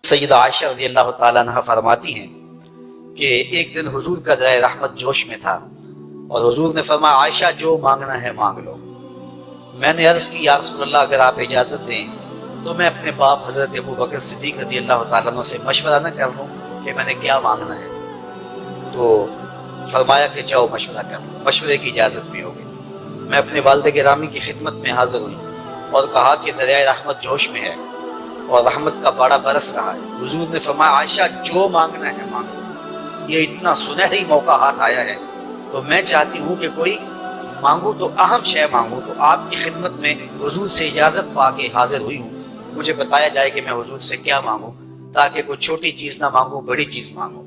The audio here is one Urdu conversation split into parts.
سیدہ عائشہ رضی اللہ تعالیٰ عنہ فرماتی ہیں کہ ایک دن حضور کا درائے رحمت جوش میں تھا اور حضور نے فرمایا عائشہ جو مانگنا ہے مانگ لو۔ میں نے عرض کی یا رسول اللہ اگر آپ اجازت دیں تو میں اپنے باپ حضرت ابو بکر صدیق رضی اللہ تعالیٰ عنہ سے مشورہ نہ کر لوں کہ میں نے کیا مانگنا ہے؟ تو فرمایا کہ جاؤ مشورہ کر لو، مشورے کی اجازت بھی ہوگی۔ میں اپنے والد گرامی کی خدمت میں حاضر ہوئی اور کہا کہ دریائے رحمت جوش میں ہے اور رحمت کا باڑا برس رہا ہے۔ حضور نے فرمایا عائشہ جو مانگنا ہے مانگو، یہ اتنا سنہری موقع ہاتھ آیا ہے تو میں چاہتی ہوں کہ کوئی مانگو تو اہم شے مانگو۔ تو آپ کی خدمت میں حضور سے اجازت پا کے حاضر ہوئی ہوں، مجھے بتایا جائے کہ میں حضور سے کیا مانگوں تاکہ کوئی چھوٹی چیز نہ مانگوں، بڑی چیز مانگوں۔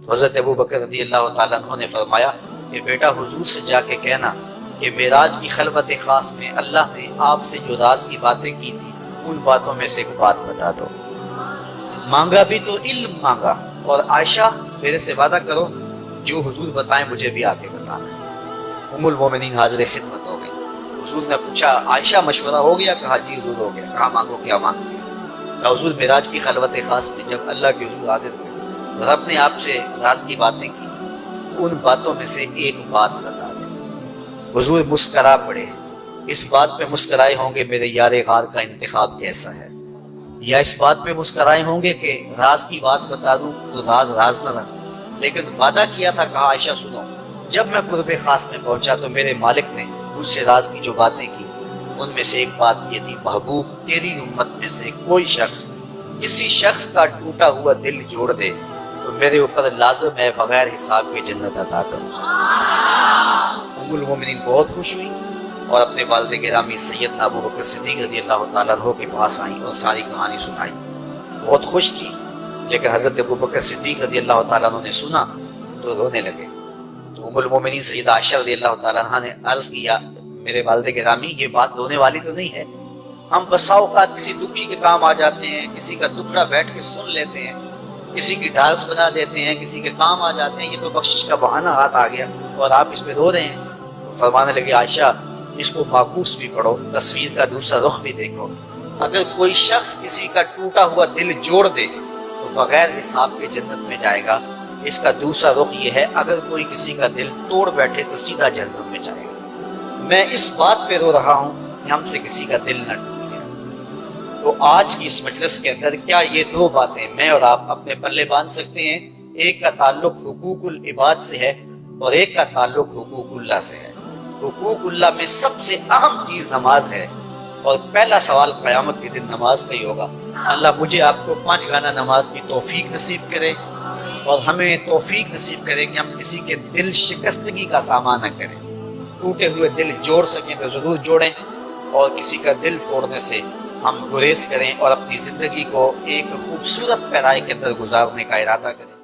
تو حضرت ابو بکر رضی اللہ تعالیٰ عنہ نے فرمایا کہ بیٹا حضور سے جا کے کہنا کہ معراج کی خلوت خاص میں اللہ نے آپ سے جو راز کی باتیں کی تھی ان باتوں میں سے ایک بات بتا دو۔ مانگا بھی تو علم مانگا، اور عائشہ میرے سے وعدہ کرو جو حضور بتائیں مجھے بھی آگے بتانا ہے۔ ام المومنین حاضر خدمت ہو گئی۔ حضور نے پوچھا عائشہ مشورہ ہو گیا؟ کہا جی حضور ہو گیا۔ کہا مانگو کیا مانگتی ہے؟ کہا حضور معراج کی خلوت خاص میں جب اللہ کے حضور حاضر ہوئے رب نے آپ سے راز کی باتیں کی تو ان باتوں میں سے ایک بات بتا دیں۔ حضور مسکرا پڑے، اس بات پہ مسکرائے ہوں گے میرے یار غار کا انتخاب کیسا ہے، یا اس بات پہ مسکرائے ہوں گے کہ راز کی بات بتا دوں تو راز راز نہ رہا، لیکن وعدہ کیا تھا۔ کہا عائشہ سنو، جب میں قرب خاص میں پہنچا تو میرے مالک نے مجھ سے راز کی جو باتیں کی ان میں سے ایک بات یہ تھی، محبوب تیری امت میں سے کوئی شخص کسی شخص کا ٹوٹا ہوا دل جوڑ دے تو میرے اوپر لازم ہے بغیر حساب کے جنت عطا کروں۔ ام المومنین بہت خوش ہوئی اور اپنے والد گرامی سیدنا ابو بکر صدیق رضی اللہ تعالیٰ عنہ کے پاس آئیں اور ساری کہانی سنائی۔ بہت خوش تھی، لیکن حضرت ابو بکر صدیق رضی اللہ تعالیٰ عنہ نے سنا تو رونے لگے۔ تو ام المومنین سیدہ عائشہ رضی اللہ تعالیٰ عنہ نے عرض کیا میرے والد گرامی یہ بات رونے والی تو نہیں ہے، ہم بسا اوقات کسی دکھی کے کام آ جاتے ہیں، کسی کا ٹکڑا بیٹھ کے سن لیتے ہیں، کسی کی ڈھارس بنا دیتے ہیں، کسی کے کام آ جاتے ہیں، یہ تو بخشش کا بہانہ ہاتھ آ گیا اور آپ اس پہ رو رہے ہیں۔ تو فرمانے لگے عائشہ اس کو معکوس بھی پڑھو، تصویر کا دوسرا رخ بھی دیکھو۔ اگر کوئی شخص کسی کا ٹوٹا ہوا دل جوڑ دے تو بغیر حساب کے جنت میں جائے گا۔ اس کا دوسرا رخ یہ ہے اگر کوئی کسی کا دل توڑ بیٹھے تو سیدھا جہنم میں جائے گا۔ میں اس بات پہ رو رہا ہوں کہ ہم سے کسی کا دل نہ ٹوٹ گیا۔ تو آج کی اس مجلس کے اندر کیا یہ دو باتیں میں اور آپ اپنے پلے باندھ سکتے ہیں؟ ایک کا تعلق حقوق العباد سے ہے اور ایک کا تعلق حقوق اللہ سے ہے۔ حقوق اللہ میں سب سے اہم چیز نماز ہے، اور پہلا سوال قیامت کے دن نماز کا ہی ہوگا۔ اللہ مجھے آپ کو 5 گانا نماز کی توفیق نصیب کرے اور ہمیں توفیق نصیب کرے کہ ہم کسی کے دل شکستگی کا سامان نہ کریں۔ ٹوٹے ہوئے دل جوڑ سکیں تو ضرور جوڑیں، اور کسی کا دل توڑنے سے ہم گریز کریں اور اپنی زندگی کو ایک خوبصورت پیرائی کے اندر گزارنے کا ارادہ کریں۔